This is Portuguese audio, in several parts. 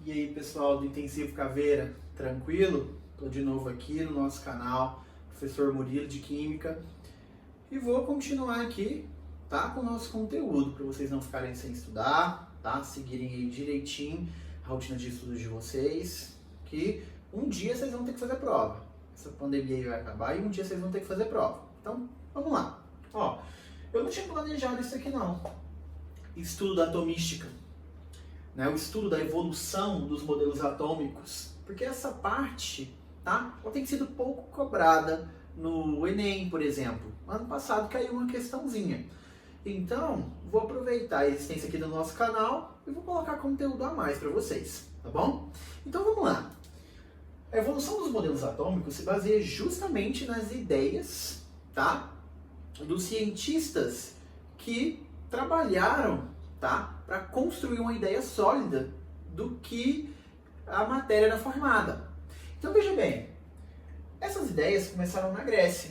E aí, pessoal do Intensivo Caveira, tranquilo? Estou de novo aqui no nosso canal, Professor Murilo de Química, e vou continuar aqui, tá, com o nosso conteúdo, para vocês não ficarem sem estudar, tá? Seguirem aí direitinho a rotina de estudos de vocês, que um dia vocês vão ter que fazer prova. Essa pandemia aí vai acabar e um dia vocês vão ter que fazer prova. Então, vamos lá. Ó, eu não tinha planejado isso aqui não. Estudo da atomística. O estudo da evolução dos modelos atômicos, porque essa parte, tá, ela tem sido pouco cobrada no Enem, por exemplo. Ano passado caiu uma questãozinha. Então, vou aproveitar a existência aqui do nosso canal e vou colocar conteúdo a mais para vocês, tá bom? Então vamos lá. A evolução dos modelos atômicos se baseia justamente nas ideias, tá, dos cientistas que trabalharam, tá, para construir uma ideia sólida do que a matéria era formada. Então veja bem, essas ideias começaram na Grécia.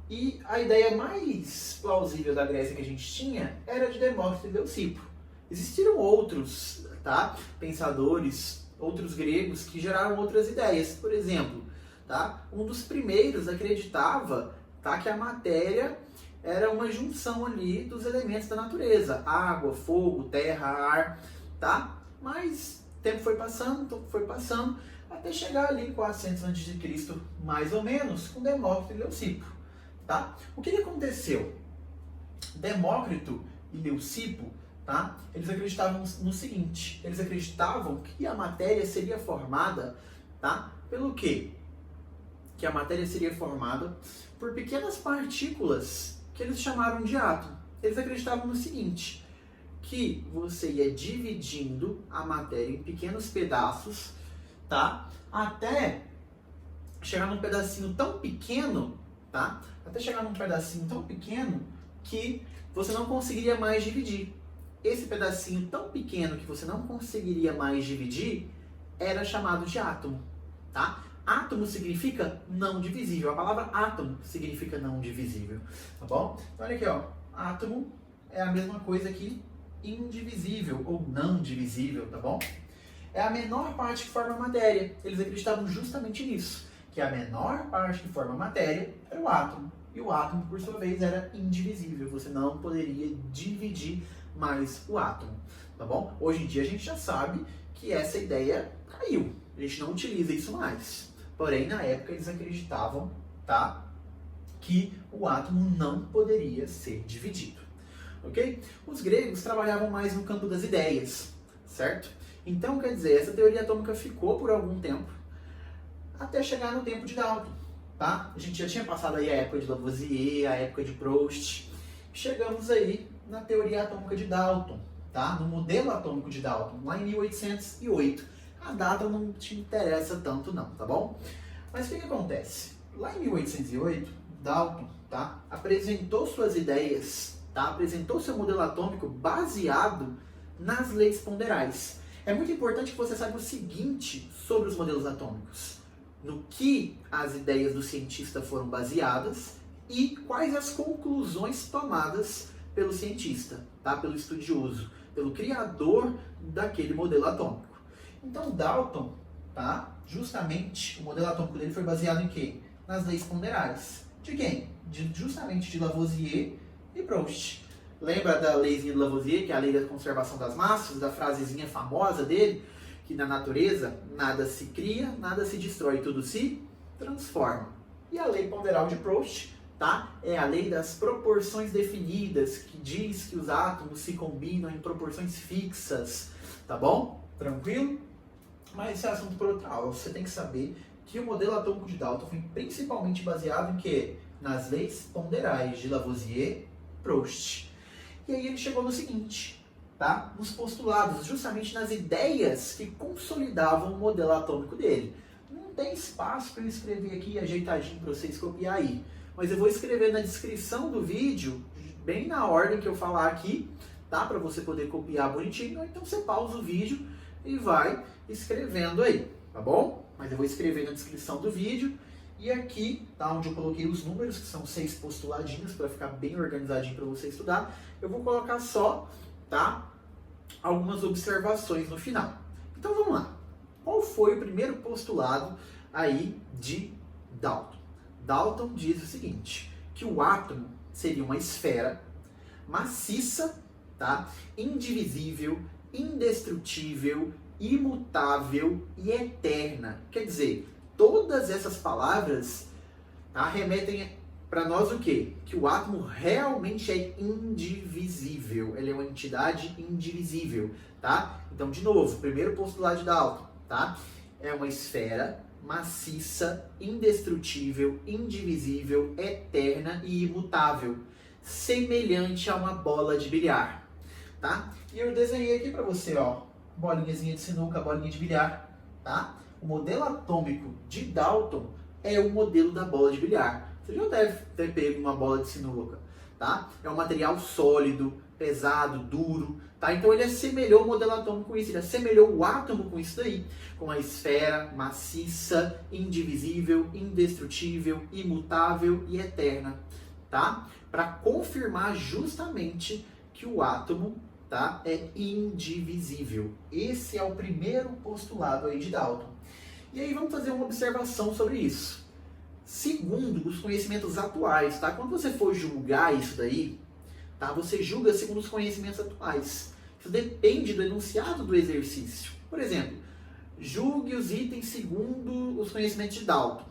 E a ideia mais plausível da Grécia que a gente tinha era de Demócrito e Leucipo. Existiram outros, tá, pensadores, outros gregos que geraram outras ideias. Por exemplo, tá, um dos primeiros acreditava, tá, que a matéria era uma junção ali dos elementos da natureza, água, fogo, terra, ar, tá? Mas o tempo foi passando, até chegar ali em 400 a.C., mais ou menos, com Demócrito e Leucipo, tá? O que aconteceu? Demócrito e Leucipo, tá? Eles acreditavam no seguinte, eles acreditavam que a matéria seria formada, tá? Pelo quê? Que a matéria seria formada por pequenas partículas que eles chamaram de átomo. Eles acreditavam no seguinte, que você ia dividindo a matéria em pequenos pedaços, tá? Até chegar num pedacinho tão pequeno, tá? Até chegar num pedacinho tão pequeno que você não conseguiria mais dividir. Esse pedacinho tão pequeno que você não conseguiria mais dividir era chamado de átomo, tá? Átomo significa não divisível. A palavra átomo significa não divisível, tá bom? Então, olha aqui, ó. Átomo é a mesma coisa que indivisível ou não divisível, tá bom? É a menor parte que forma a matéria. Eles acreditavam justamente nisso, que a menor parte que forma a matéria era o átomo. E o átomo, por sua vez, era indivisível. Você não poderia dividir mais o átomo, tá bom? Hoje em dia a gente já sabe que essa ideia caiu. A gente não utiliza isso mais. Porém, na época eles acreditavam, tá, que o átomo não poderia ser dividido, ok? Os gregos trabalhavam mais no campo das ideias, certo? Então, quer dizer, essa teoria atômica ficou por algum tempo, até chegar no tempo de Dalton, tá? A gente já tinha passado aí a época de Lavoisier, a época de Proust, chegamos aí na teoria atômica de Dalton, tá? No modelo atômico de Dalton, lá em 1808. A data não te interessa tanto não, tá bom? Mas o que acontece? Lá em 1808, Dalton, tá, apresentou suas ideias, tá, apresentou seu modelo atômico baseado nas leis ponderais. É muito importante que você saiba o seguinte sobre os modelos atômicos. No que as ideias do cientista foram baseadas e quais as conclusões tomadas pelo cientista, tá, pelo estudioso, pelo criador daquele modelo atômico. Então, Dalton, tá, justamente, o modelo atômico dele foi baseado em quê? Nas leis ponderais. De quem? Justamente de Lavoisier e Proust. Lembra da leizinha de Lavoisier, que é a lei da conservação das massas, da frasezinha famosa dele, que na natureza nada se cria, nada se destrói, tudo se transforma. E a lei ponderal de Proust, tá, é a lei das proporções definidas, que diz que os átomos se combinam em proporções fixas, tá bom? Tranquilo? Mas esse é assunto para outra aula. Você tem que saber que o modelo atômico de Dalton foi principalmente baseado em quê? Nas leis ponderais de Lavoisier e Proust. E aí ele chegou no seguinte, tá? Nos postulados, justamente nas ideias que consolidavam o modelo atômico dele. Não tem espaço para eu escrever aqui ajeitadinho para vocês copiar aí. Mas eu vou escrever na descrição do vídeo, bem na ordem que eu falar aqui, tá? Para você poder copiar bonitinho. Então você pausa o vídeo e vai escrevendo aí, tá bom? Mas eu vou escrever na descrição do vídeo e aqui, tá, onde eu coloquei os números, que são 6 postuladinhos para ficar bem organizadinho para você estudar, eu vou colocar só, tá, algumas observações no final. Então vamos lá. foi o primeiro postulado aí de Dalton? Dalton diz o seguinte, que o átomo seria uma esfera maciça, tá? Indivisível, indestrutível, imutável e eterna. Quer dizer, todas essas palavras, tá, remetem para nós o quê? Que o átomo realmente é indivisível. Ele é uma entidade indivisível, tá? Então, de novo, primeiro postulado de Dalton, tá? É uma esfera maciça, indestrutível, indivisível, eterna e imutável, semelhante a uma bola de bilhar, tá? E eu desenhei aqui para você, ó, bolinhazinha de sinuca, bolinha de bilhar, tá? O modelo atômico de Dalton é o modelo da bola de bilhar. Você já deve ter pego uma bola de sinuca, tá? É um material sólido, pesado, duro, tá? Então ele assemelhou o modelo atômico com isso, ele assemelhou o átomo com isso daí, com a esfera maciça, indivisível, indestrutível, imutável e eterna, tá? Para confirmar justamente que o átomo, tá, é indivisível. Esse é o primeiro postulado aí de Dalton. E aí vamos fazer uma observação sobre isso. Segundo os conhecimentos atuais, tá? Quando você for julgar isso daí, tá? Você julga segundo os conhecimentos atuais. Isso depende do enunciado do exercício. Por exemplo, julgue os itens segundo os conhecimentos de Dalton.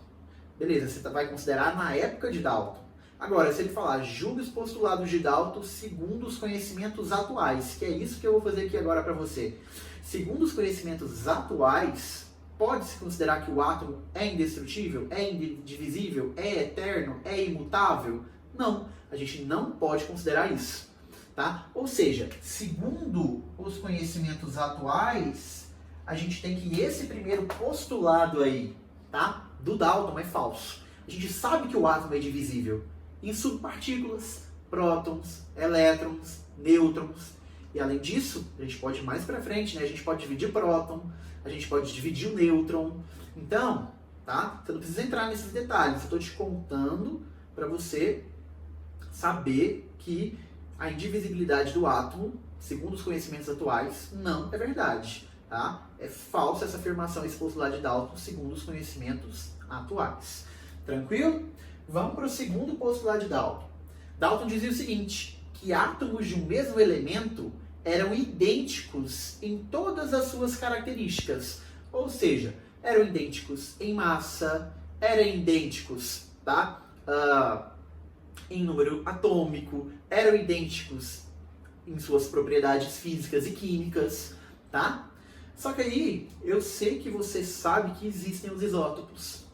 Beleza, você vai considerar na época de Dalton. Agora, se ele falar julgue os postulados de Dalton segundo os conhecimentos atuais, que é isso que eu vou fazer aqui agora para você. Segundo os conhecimentos atuais, pode-se considerar que o átomo é indestrutível, é indivisível, é eterno, é imutável? Não, a gente não pode considerar isso, tá? Ou seja, segundo os conhecimentos atuais, a gente tem que esse primeiro postulado aí, tá, do Dalton é falso. A gente sabe que o átomo é divisível em subpartículas, prótons, elétrons, nêutrons. E além disso, a gente pode ir mais para frente, né? A gente pode dividir próton, a gente pode dividir o nêutron. Então, tá? Você não precisa entrar nesses detalhes. Eu estou te contando para você saber que a indivisibilidade do átomo, segundo os conhecimentos atuais, não é verdade, tá? É falsa essa afirmação, esse postulado de Dalton, segundo os conhecimentos atuais. Tranquilo? Vamos para o segundo postulado de Dalton. Dalton dizia o seguinte, que átomos de um mesmo elemento eram idênticos em todas as suas características. Ou seja, eram idênticos em massa, eram idênticos, tá? Em número atômico, eram idênticos em suas propriedades físicas e químicas, tá? Só que aí, eu sei que você sabe que existem os isótopos,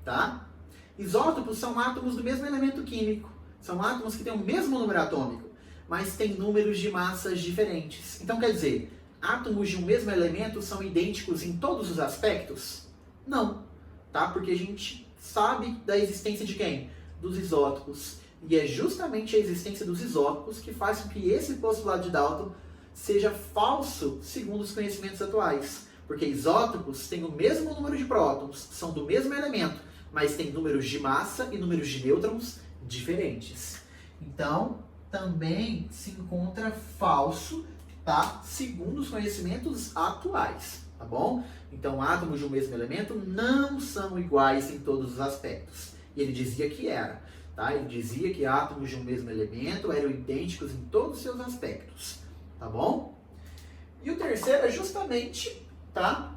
tá? Isótopos são átomos do mesmo elemento químico, são átomos que têm o mesmo número atômico, mas têm números de massas diferentes. Então, quer dizer, átomos de um mesmo elemento são idênticos em todos os aspectos? Não, tá? Porque a gente sabe da existência de quem? Dos isótopos. E é justamente a existência dos isótopos que faz com que esse postulado de Dalton seja falso segundo os conhecimentos atuais. Porque isótopos têm o mesmo número de prótons, são do mesmo elemento, mas têm números de massa e números de nêutrons diferentes. Então, também se encontra falso, tá? Segundo os conhecimentos atuais, tá bom? Então, átomos de um mesmo elemento não são iguais em todos os aspectos. E ele dizia que era, tá? Ele dizia que átomos de um mesmo elemento eram idênticos em todos os seus aspectos, tá bom? E o terceiro é justamente, tá?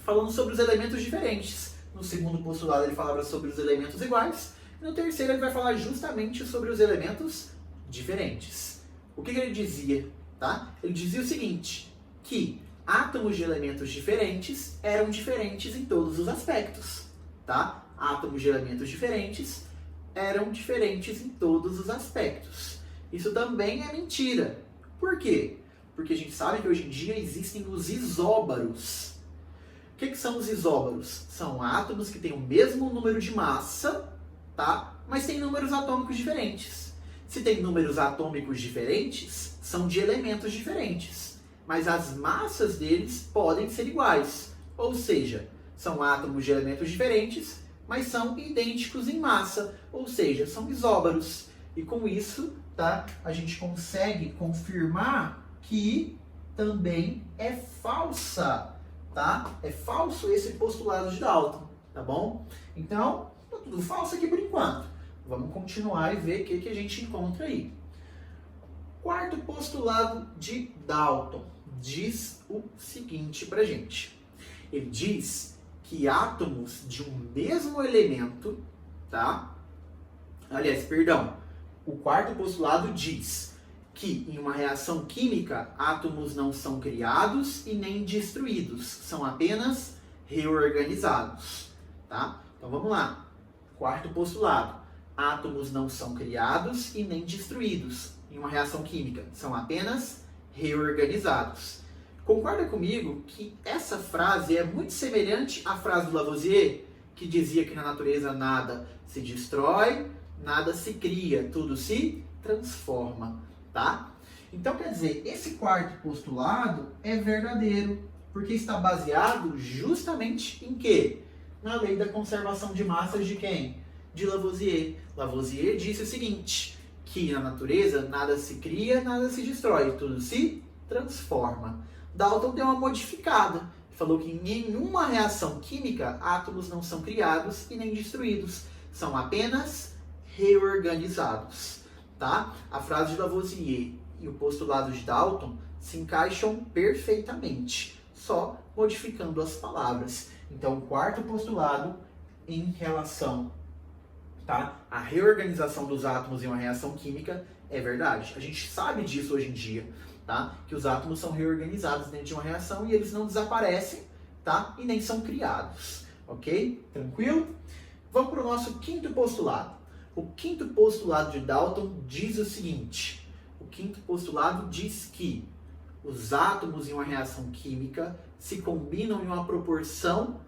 Falando sobre os elementos diferentes. No segundo postulado ele falava sobre os elementos iguais. E no terceiro ele vai falar justamente sobre os elementos diferentes. O que ele dizia, tá? Ele dizia o seguinte, que átomos de elementos diferentes eram diferentes em todos os aspectos, tá? Átomos de elementos diferentes eram diferentes em todos os aspectos. Isso também é mentira. Por quê? Porque a gente sabe que hoje em dia existem os isóbaros. O que são os isóbaros? São átomos que têm o mesmo número de massa, tá? Mas têm números atômicos diferentes. Se tem números atômicos diferentes, são de elementos diferentes. Mas as massas deles podem ser iguais. Ou seja, são átomos de elementos diferentes, mas são idênticos em massa. Ou seja, são isóbaros. E com isso, tá, a gente consegue confirmar que também é falsa tá? É falso esse postulado de Dalton, tá bom? Então, tá tudo falso aqui por enquanto. Vamos continuar e ver o que a gente encontra aí. Quarto postulado de Dalton diz o seguinte pra gente. Ele diz que átomos de um mesmo elemento, tá? Aliás, perdão. O quarto postulado diz que em uma reação química, átomos não são criados e nem destruídos, são apenas reorganizados, tá? Então vamos lá. Quarto postulado. Átomos não são criados e nem destruídos em uma reação química, são apenas reorganizados. Concorda comigo que essa frase é muito semelhante à frase do Lavoisier, que dizia que na natureza nada se destrói, nada se cria, tudo se transforma, tá? Então, quer dizer, esse quarto postulado é verdadeiro, porque está baseado justamente em quê? Na lei da conservação de massas de quem? De Lavoisier. Lavoisier disse o seguinte, que na natureza nada se cria, nada se destrói, tudo se transforma. Dalton deu uma modificada, falou que em nenhuma reação química átomos não são criados e nem destruídos, são apenas reorganizados, tá? A frase de Lavoisier e o postulado de Dalton se encaixam perfeitamente, só modificando as palavras. Então, o quarto postulado em relação, tá, à reorganização dos átomos em uma reação química é verdade. A gente sabe disso hoje em dia, tá? Que os átomos são reorganizados dentro de uma reação e eles não desaparecem, tá? E nem são criados, ok? Tranquilo? Vamos para o nosso quinto postulado. O quinto postulado de Dalton diz o seguinte. O quinto postulado diz que os átomos em uma reação química se combinam em uma proporção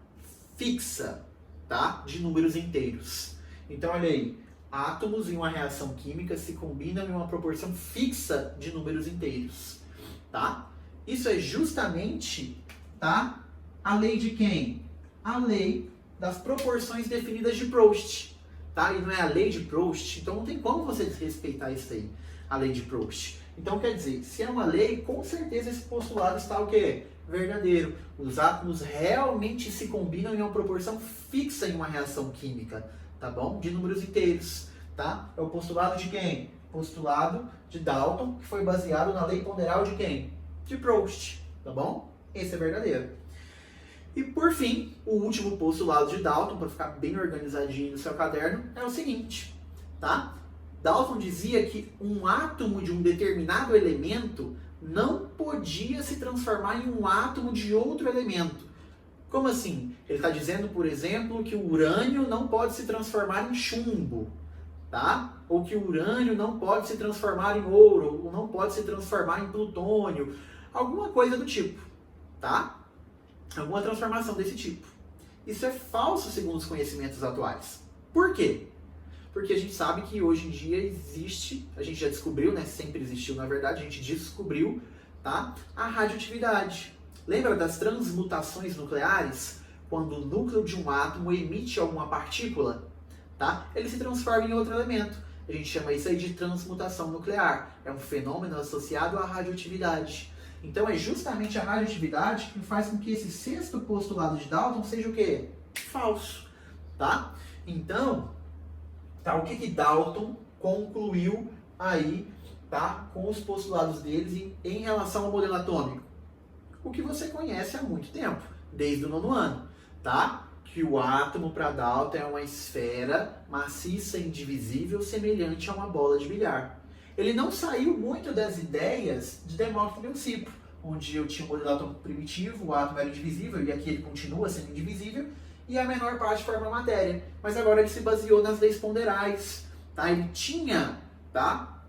fixa, tá? De números inteiros. Então, olha aí. Átomos em uma reação química se combinam em uma proporção fixa de números inteiros, tá? Isso é justamente, tá, a lei de quem? A lei das proporções definidas de Proust, tá? E não é a lei de Proust, então não tem como você desrespeitar isso aí, a lei de Proust. Então, quer dizer, se é uma lei, com certeza esse postulado está o quê? Verdadeiro. Os átomos realmente se combinam em uma proporção fixa em uma reação química, tá bom? De números inteiros, tá? É o postulado de quem? Postulado de Dalton, que foi baseado na lei ponderal de quem? De Proust, tá bom? Esse é verdadeiro. E por fim, o último postulado de Dalton, para ficar bem organizadinho no seu caderno, é o seguinte, tá? Dalton dizia que um átomo de um determinado elemento não podia se transformar em um átomo de outro elemento. Como assim? Ele está dizendo, por exemplo, que o urânio não pode se transformar em chumbo, tá? Ou que o urânio não pode se transformar em ouro, ou não pode se transformar em plutônio, alguma coisa do tipo, tá? Alguma transformação desse tipo. Isso é falso segundo os conhecimentos atuais. Por quê? Porque a gente sabe que hoje em dia existe, a gente já descobriu, né? Sempre existiu, na verdade, a gente descobriu, tá? A radioatividade. Lembra das transmutações nucleares? Quando o núcleo de um átomo emite alguma partícula, tá? Ele se transforma em outro elemento. A gente chama isso aí de transmutação nuclear. É um fenômeno associado à radioatividade. Então é justamente a radioatividade que faz com que esse sexto postulado de Dalton seja o quê? Falso, tá? Então, tá, o que Dalton concluiu aí, tá, com os postulados deles em relação ao modelo atômico? O que você conhece há muito tempo, desde o 9º ano, tá? Que o átomo para Dalton é uma esfera maciça e indivisível semelhante a uma bola de bilhar. Ele não saiu muito das ideias de Demócrito e Leucipo, onde eu tinha um modelo atômico primitivo, o átomo era indivisível, e aqui ele continua sendo indivisível, e a menor parte forma matéria. Mas agora ele se baseou nas leis ponderais, tá? Ele tinha, tá,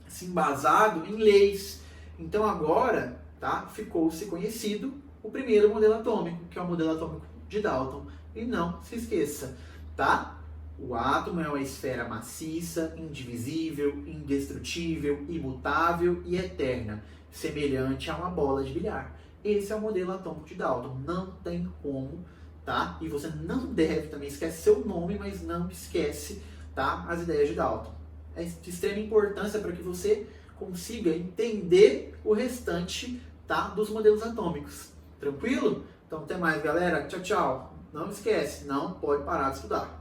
se embasado em leis. Então agora, tá, ficou-se conhecido o primeiro modelo atômico, que é o modelo atômico de Dalton. E não se esqueça, tá? O átomo é uma esfera maciça, indivisível, indestrutível, imutável e eterna, semelhante a uma bola de bilhar. Esse é o modelo atômico de Dalton. Não tem como, tá? E você não deve também esquecer seu nome, mas não esquece, tá, as ideias de Dalton. É de extrema importância para que você consiga entender o restante, tá, dos modelos atômicos. Tranquilo? Então até mais, galera. Tchau, tchau. Não esquece, não pode parar de estudar.